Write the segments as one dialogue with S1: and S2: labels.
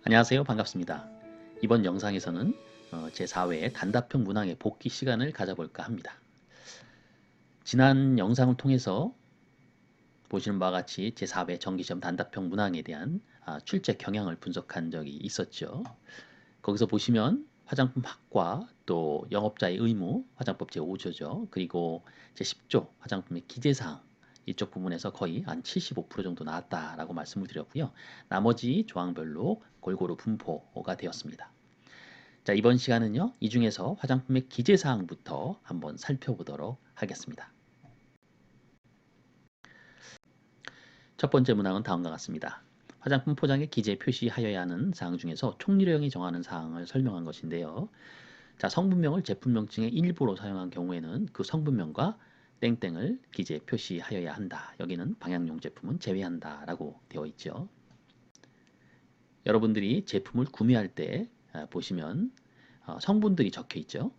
S1: 안녕하세요. 반갑습니다. 이번 영상에서는 제4회 단답형 문항의 복기 시간을 가져볼까 합니다. 지난 영상을 통해서 보시는 바와 같이 제4회 정기시험 단답형 문항에 대한 출제 경향을 분석한 적이 있었죠. 거기서 보시면 화장품 학과, 또 영업자의 의무, 화장법 제5조죠. 그리고 제10조 화장품의 기재사항, 이쪽 부분에서 거의 한 75% 정도 나왔다라고 말씀을 드렸고요. 나머지 조항별로 골고루 분포가 되었습니다. 자, 이번 시간은요, 이 중에서 화장품의 기재사항부터 한번 살펴보도록 하겠습니다. 첫 번째 문항은 다음과 같습니다. 화장품 포장에 기재 표시하여야 하는 사항 중에서 총리령이 정하는 사항을 설명한 것인데요. 자, 성분명을 제품명칭의 일부로 사용한 경우에는 그 성분명과 땡땡을 기재 표시하여야 한다. 여기는 방향용 제품은 제외한다 라고 되어 있죠. 여러분들이 제품을 구매할 때 보시면 성분들이 적혀 있죠.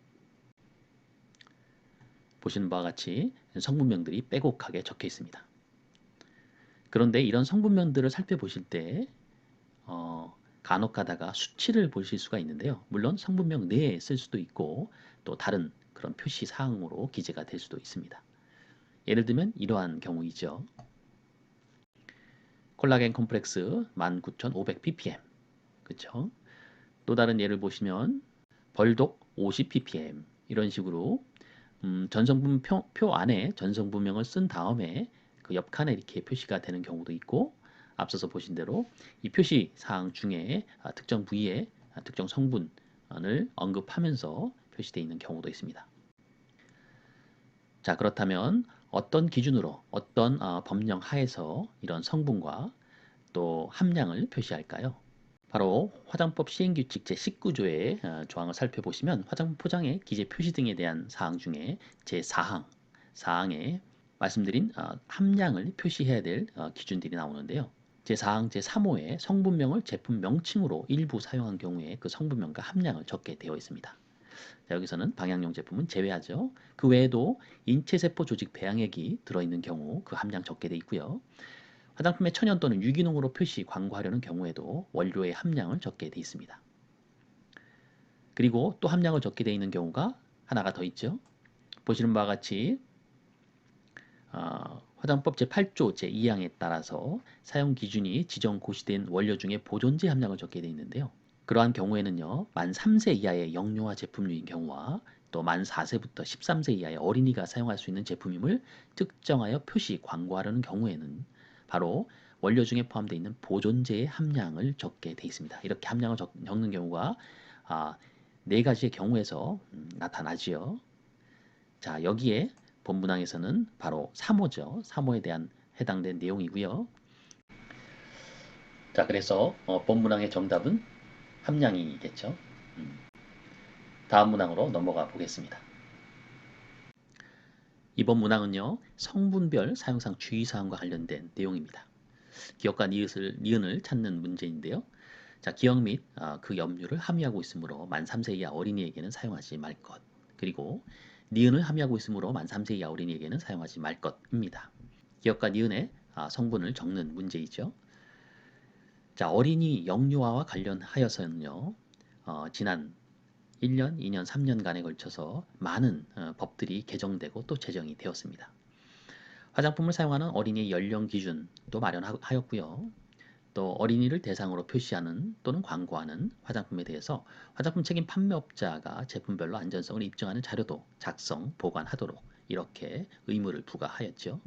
S1: 보시는 바와 같이 성분명들이 빼곡하게 적혀 있습니다. 그런데 이런 성분명들을 살펴보실 때 간혹 가다가 수치를 보실 수가 있는데요. 물론 성분명 내에 쓸 수도 있고 또 다른 그런 표시 사항으로 기재가 될 수도 있습니다. 예를 들면 이러한 경우이죠. 콜라겐 콤플렉스 19,500ppm. 그렇죠? 또 다른 예를 보시면 벌독 50ppm 이런 식으로 전성분 표 안에 전성분명을 쓴 다음에 그 옆칸에 이렇게 표시가 되는 경우도 있고 앞서서 보신 대로 이 표시 사항 중에 특정 부위의 특정 성분을 언급하면서 표시되어 있는 경우도 있습니다. 자, 그렇다면 어떤 기준으로 어떤 법령 하에서 이런 성분과 또 함량을 표시할까요? 바로 화장법 시행규칙 제19조의 조항을 살펴보시면 화장품 포장의 기재 표시 등에 대한 사항 중에 제4항에 말씀드린 함량을 표시해야 될 기준들이 나오는데요. 제4항 제3호에 성분명을 제품 명칭으로 일부 사용한 경우에 그 성분명과 함량을 적게 되어 있습니다. 자, 여기서는 방향용 제품은 제외하죠. 그 외에도 인체세포 조직 배양액이 들어있는 경우 그 함량 적게 되어 있고요. 화장품의 천연 또는 유기농으로 표시 광고하려는 경우에도 원료의 함량을 적게 되어 있습니다. 그리고 또 함량을 적게 되어 있는 경우가 하나가 더 있죠. 보시는 바와 같이 화장법 제8조 제2항에 따라서 사용 기준이 지정 고시된 원료 중에 보존제 함량을 적게 되어 있는데요. 그러한 경우에는요, 만 3세 이하의 영유아 제품류인 경우와 또 만 4세부터 13세 이하의 어린이가 사용할 수 있는 제품임을 특정하여 표시 광고하려는 경우에는 바로 원료 중에 포함되어 있는 보존제의 함량을 적게 되어 있습니다. 이렇게 함량을 적는 경우가 네 가지의 경우에서 나타나지요. 자, 여기에 본문항에서는 바로 3호죠. 3호에 대한 해당된 내용이고요. 자, 그래서 본문항의 정답은 함량이겠죠. 다음 문항으로 넘어가 보겠습니다. 이번 문항은요, 성분별 사용상 주의사항과 관련된 내용입니다. 기억과 니은을 찾는 문제인데요. 자, 기억 및 그 염료를 함유하고 있으므로 만 3세 이하 어린이에게는 사용하지 말 것. 그리고 니은을 함유하고 있으므로 만 3세 이하 어린이에게는 사용하지 말 것입니다. 기억과 니은의 성분을 적는 문제이죠. 자, 어린이 영유아와 관련하여서는요, 지난 1년, 2년, 3년간에 걸쳐서 많은 법들이 개정되고 또 제정이 되었습니다. 화장품을 사용하는 어린이의 연령 기준도 마련하였고요. 또 어린이를 대상으로 표시하는 또는 광고하는 화장품에 대해서 화장품 책임 판매업자가 제품별로 안전성을 입증하는 자료도 작성, 보관하도록 이렇게 의무를 부과하였죠.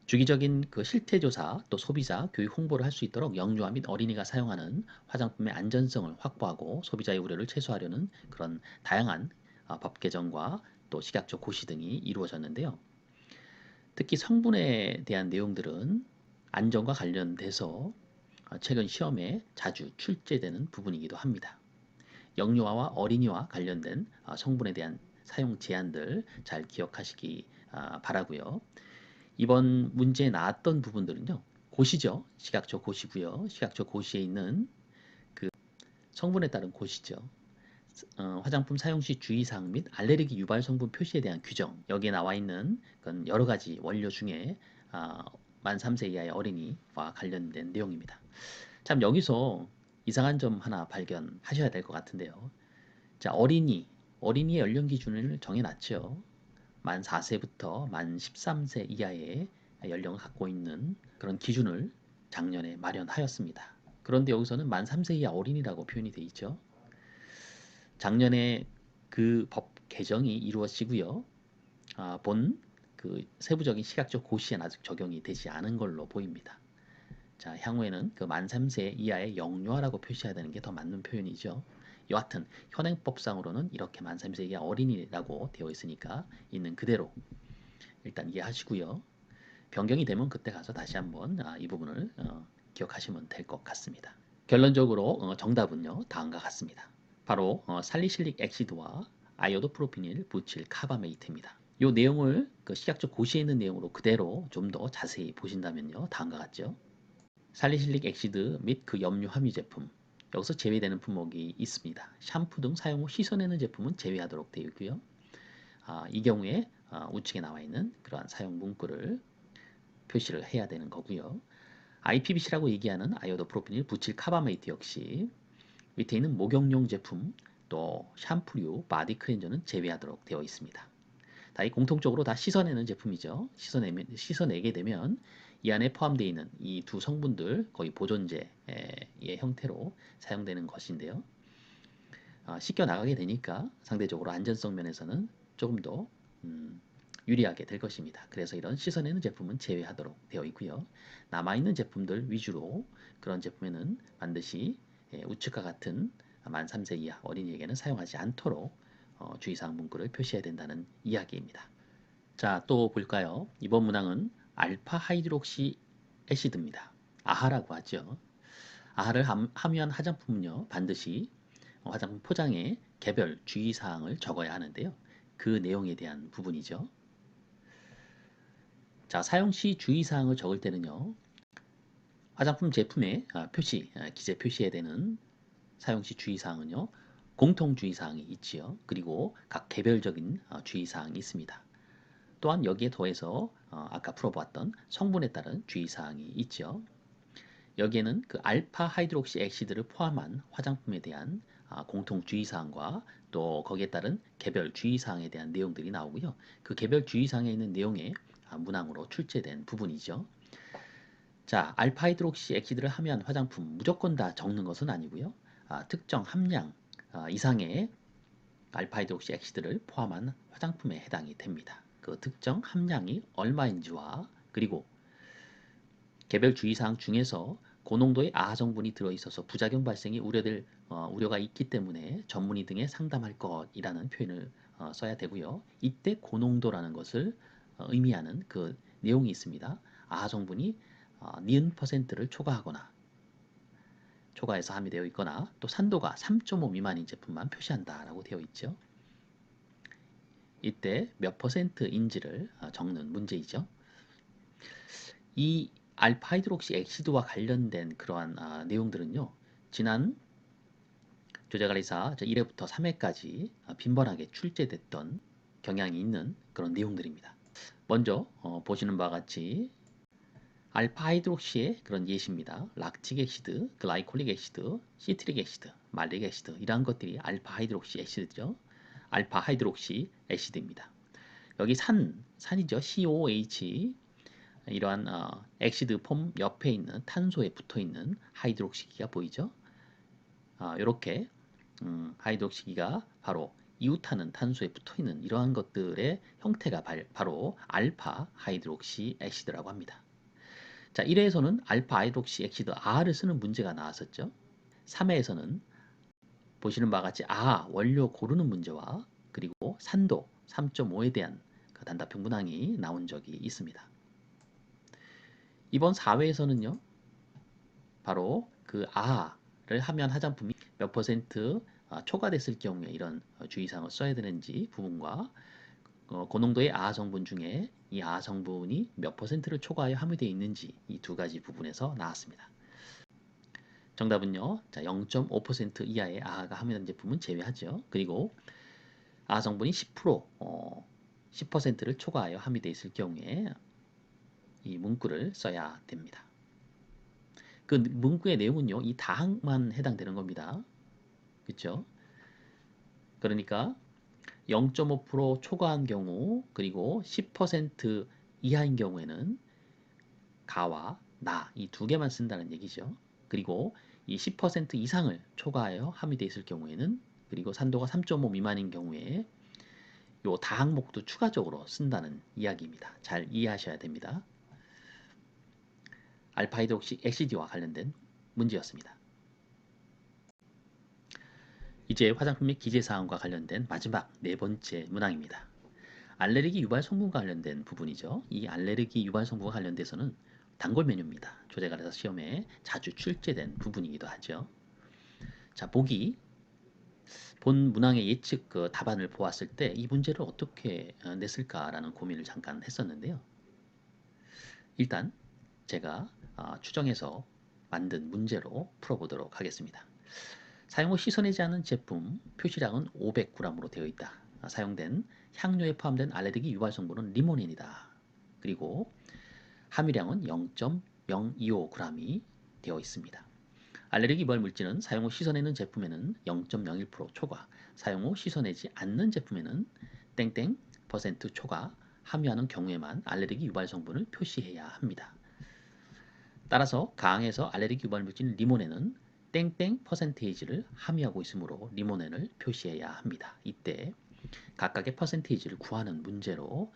S1: 주기적인 그 실태조사 또 소비자 교육 홍보를 할 수 있도록 영유아 및 어린이가 사용하는 화장품의 안전성을 확보하고 소비자의 우려를 최소화하려는 그런 다양한 법 개정과 또 식약처 고시 등이 이루어졌는데요. 특히 성분에 대한 내용들은 안전과 관련돼서 최근 시험에 자주 출제되는 부분이기도 합니다. 영유아와 어린이와 관련된 성분에 대한 사용 제한들 잘 기억하시기 바라고요. 이번 문제에 나왔던 부분들은요. 고시죠. 식약처 고시고요. 식약처 고시에 있는 그 성분에 따른 고시죠. 화장품 사용 시 주의사항 및 알레르기 유발 성분 표시에 대한 규정 여기에 나와 있는 그런 여러 가지 원료 중에 만 3세 이하의 어린이와 관련된 내용입니다. 참 여기서 이상한 점 하나 발견하셔야 될 것 같은데요. 자, 어린이의 연령 기준을 정해놨죠. 만 4세부터 만 13세 이하의 연령을 갖고 있는 그런 기준을 작년에 마련하였습니다. 그런데 여기서는 만 3세 이하 어린이라고 표현이 되어 있죠. 작년에 그 법 개정이 이루어지고요. 본 그 세부적인 시각적 고시에는 아직 적용이 되지 않은 걸로 보입니다. 자, 향후에는 그 만 3세 이하의 영유아라고 표시해야 되는 게 더 맞는 표현이죠. 여하튼 현행법상으로는 이렇게 만 3세 이하 어린이라고 되어 있으니까 있는 그대로 일단 이해하시고요. 변경이 되면 그때 가서 다시 한번 이 부분을 기억하시면 될 것 같습니다. 결론적으로 정답은요, 다음과 같습니다. 바로 살리실릭 엑시드와 아이오도프로피닐 부칠 카바메이트입니다. 이 내용을 그 시각적 고시에 있는 내용으로 그대로 좀 더 자세히 보신다면요, 다음과 같죠. 살리실릭 엑시드 및 그 염료 함유 제품, 여기서 제외되는 품목이 있습니다. 샴푸 등 사용 후 씻어내는 제품은 제외하도록 되어 있고요. 이 경우에 우측에 나와 있는 그러한 사용 문구를 표시를 해야 되는 거고요. IPBC라고 얘기하는 아이오도 프로피닐 부칠 카바메이트 역시 밑에 있는 목욕용 제품 또 샴푸류, 바디 클렌저는 제외하도록 되어 있습니다. 다 공통적으로 다 씻어내는 제품이죠. 씻어내게 되면 이 안에 포함되어 있는 이 두 성분들 거의 보존제의 형태로 사용되는 것인데요. 씻겨 나가게 되니까 상대적으로 안전성 면에서는 조금 더 유리하게 될 것입니다. 그래서 이런 씻어내는 제품은 제외하도록 되어 있고요. 남아있는 제품들 위주로 그런 제품에는 반드시 우측과 같은 만 3세 이하 어린이에게는 사용하지 않도록 주의사항 문구를 표시해야 된다는 이야기입니다. 자, 또 볼까요? 이번 문항은 알파 하이드록시 애시드입니다. 아하라고 하죠. 아하를 함유한 화장품은요, 반드시 화장품 포장에 개별 주의사항을 적어야 하는데요. 그 내용에 대한 부분이죠. 자, 사용 시 주의사항을 적을 때는요, 화장품 제품에 기재 표시해야 되는 사용 시 주의사항은요, 공통 주의사항이 있지요. 그리고 각 개별적인 주의사항이 있습니다. 또한 여기에 더해서 아까 풀어보았던 성분에 따른 주의사항이 있죠. 여기에는 그 알파 하이드록시 엑시드를 포함한 화장품에 대한 공통 주의사항과 또 거기에 따른 개별 주의사항에 대한 내용들이 나오고요. 그 개별 주의사항에 있는 내용에 문항으로 출제된 부분이죠. 자, 알파 하이드록시 엑시드를 함유한 화장품 무조건 다 적는 것은 아니고요. 특정 함량 이상의 알파 하이드록시 엑시드를 포함한 화장품에 해당이 됩니다. 그 특정 함량이 얼마인지와 그리고 개별 주의사항 중에서 고농도의 아하 성분이 들어있어서 부작용 발생이 우려가 있기 때문에 전문의 등에 상담할 것이라는 표현을 써야 되고요. 이때 고농도라는 것을 의미하는 그 내용이 있습니다. 아하 성분이 니은 퍼센트를 초과해서 함유되어 있거나 또 산도가 3.5 미만인 제품만 표시한다라고 되어 있죠. 이때 몇 퍼센트인지를 적는 문제이죠. 이 알파 하이드록시 엑시드와 관련된 그러한 내용들은요. 지난 조제관리사 1회부터 3회까지 빈번하게 출제됐던 경향이 있는 그런 내용들입니다. 먼저 보시는 바와 같이 알파 하이드록시의 그런 예시입니다. 락틱 엑시드, 글라이콜릭 엑시드, 시트릭 엑시드, 말릭 엑시드 이러한 것들이 알파 하이드록시 엑시드죠. 알파 하이드록시 엑시드입니다. 여기 산이죠. COH 이러한 엑시드 폼 옆에 있는 탄소에 붙어 있는 하이드록시기가 보이죠. 이렇게 하이드록시기가 바로 이웃하는 탄소에 붙어 있는 이러한 것들의 형태가 바로 알파 하이드록시 엑시드라고 합니다. 자, 1회에서는 알파 하이드록시 엑시드 R을 쓰는 문제가 나왔었죠. 3회에서는 보시는 바와 같이 원료 고르는 문제와 그리고 산도 3.5에 대한 그 단답형 문항이 나온 적이 있습니다. 이번 4회에서는요. 바로 그 아를 하면 화장품이 몇 퍼센트 초과됐을 경우에 이런 주의사항을 써야 되는지 부분과 고농도의 아하 성분 중에 이 아하 성분이 몇 퍼센트를 초과하여 함유되어 있는지 이 두 가지 부분에서 나왔습니다. 정답은요. 자, 0.5% 이하의 아하가 함유된 제품은 제외하죠. 그리고 아하 성분이 10%를 초과하여 함유되어 있을 경우에 이 문구를 써야 됩니다. 그 문구의 내용은요, 이 다항만 해당되는 겁니다. 그렇죠? 그러니까 0.5% 초과한 경우 그리고 10% 이하인 경우에는 가와 나 이 두 개만 쓴다는 얘기죠. 그리고 이 10% 이상을 초과하여 함유되어 있을 경우에는 그리고 산도가 3.5 미만인 경우에 요 다항목도 추가적으로 쓴다는 이야기입니다. 잘 이해하셔야 됩니다. 알파히드록시액시드와 관련된 문제였습니다. 이제 화장품 및 기재사항과 관련된 마지막 네 번째 문항입니다. 알레르기 유발 성분과 관련된 부분이죠. 이 알레르기 유발 성분과 관련돼서는 단골 메뉴입니다. 조제가래사 시험에 자주 출제된 부분이기도 하죠. 자, 보기 본 문항의 예측 답안을 보았을 때 이 문제를 어떻게 냈을까라는 고민을 잠깐 했었는데요. 일단 제가 추정해서 만든 문제로 풀어보도록 하겠습니다. 사용 후 씻어내지 않은 제품 표시량은 500g으로 되어 있다. 사용된 향료에 포함된 알레르기 유발 성분은 리모넨이다. 그리고 함유량은 0.025g이 되어 있습니다. 알레르기 유발 물질은 사용 후 씻어내는 제품에는 0.01% 초과, 사용 후 씻어내지 않는 제품에는 땡땡 퍼센트 초과 함유하는 경우에만 알레르기 유발 성분을 표시해야 합니다. 따라서 가항에서 알레르기 유발 물질 리모넨은 땡땡 퍼센테이지를 함유하고 있으므로 리모넨을 표시해야 합니다. 이때 각각의 퍼센테이지를 구하는 문제로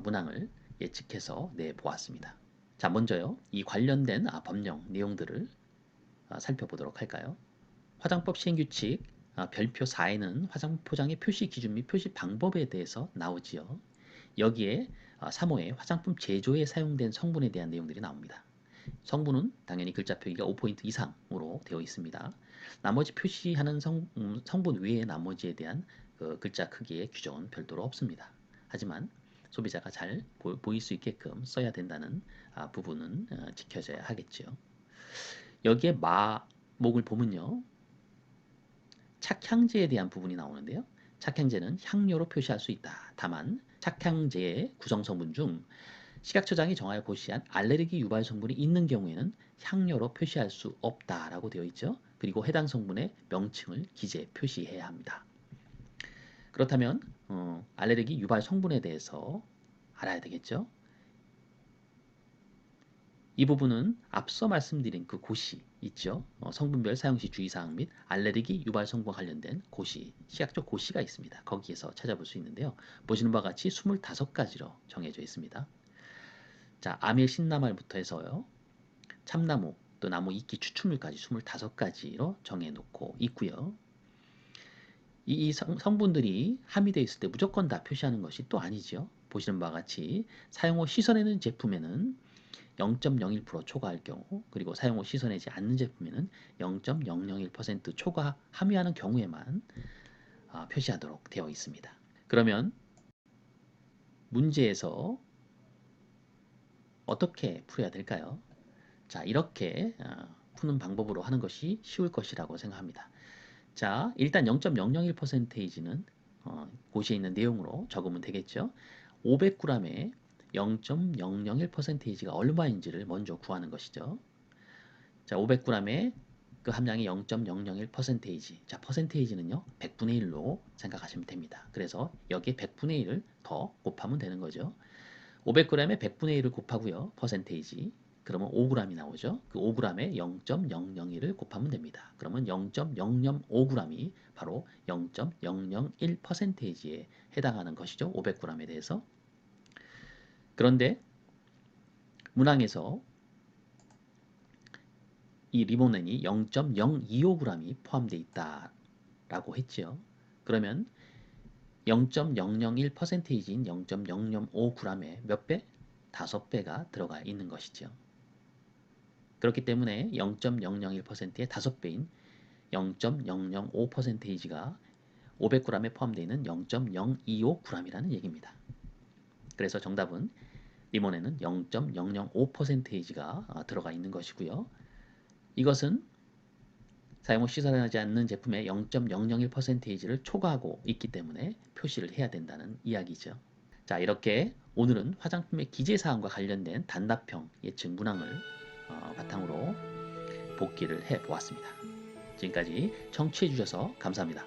S1: 문항을 예측해서 내보았습니다. 자, 먼저요. 이 관련된 법령 내용들을 살펴보도록 할까요? 화장법 시행규칙 별표 4에는 화장품 포장의 표시 기준 및 표시 방법에 대해서 나오지요. 여기에 3호에 화장품 제조에 사용된 성분에 대한 내용들이 나옵니다. 성분은 당연히 글자 표기가 5포인트 이상으로 되어 있습니다. 나머지 표시하는 성분 외의 나머지에 대한 글자 크기의 규정은 별도로 없습니다. 하지만 소비자가 잘 보일 수 있게끔 써야 된다는 부분은 지켜져야 하겠죠. 여기에 마목을 보면요. 착향제에 대한 부분이 나오는데요. 착향제는 향료로 표시할 수 있다. 다만 착향제의 구성성분 중 식약처장이 정하여 고시한 알레르기 유발 성분이 있는 경우에는 향료로 표시할 수 없다라고 되어 있죠. 그리고 해당 성분의 명칭을 기재 표시해야 합니다. 그렇다면 알레르기 유발 성분에 대해서 알아야 되겠죠. 이 부분은 앞서 말씀드린 그 고시 있죠. 성분별 사용시 주의사항 및 알레르기 유발 성분과 관련된 고시, 식약처 고시가 있습니다. 거기에서 찾아볼 수 있는데요. 보시는 바와 같이 25가지로 정해져 있습니다. 자, 아밀 신나말부터 해서요. 참나무, 또 나무 이끼 추출물까지 25가지로 정해놓고 있고요. 이 성분들이 함유되어 있을 때 무조건 다 표시하는 것이 또 아니죠. 보시는 바와 같이 사용 후 씻어내는 제품에는 0.01% 초과할 경우 그리고 사용 후 씻어내지 않는 제품에는 0.001% 초과 함유하는 경우에만 표시하도록 되어 있습니다. 그러면 문제에서 어떻게 풀어야 될까요? 자, 이렇게 푸는 방법으로 하는 것이 쉬울 것이라고 생각합니다. 자, 일단 0.001%는 고시에 있는 내용으로 적으면 되겠죠. 500g에 0.001%가 얼마인지를 먼저 구하는 것이죠. 자, 500g에 그 함량이 0.001%. 자, 퍼센테이지는요, 100분의 1로 생각하시면 됩니다. 그래서 여기에 100분의 1을 더 곱하면 되는 거죠. 500g에 100분의 1을 곱하고요, 퍼센테이지. 그러면 5g이 나오죠. 그 5g에 0.001을 곱하면 됩니다. 그러면 0.005g이 바로 0.001%에 해당하는 것이죠. 500g에 대해서. 그런데 문항에서 이 리모넨이 0.025g이 포함되어 있다라고 했죠. 그러면 0.001%인 0.005g에 몇 배? 5배가 들어가 있는 것이죠. 그렇기 때문에 0.001%의 5배인 0.005%가 500g에 포함되어 있는 0.025g이라는 얘기입니다. 그래서 정답은 리모넨은 0.005%가 들어가 있는 것이고요. 이것은 사용 후 씻어내지 않는 제품의 0.001%를 초과하고 있기 때문에 표시를 해야 된다는 이야기죠. 자, 이렇게 오늘은 화장품의 기재사항과 관련된 단답형 예측 문항을 바탕으로 복기를 해 보았습니다. 지금까지 청취해 주셔서 감사합니다.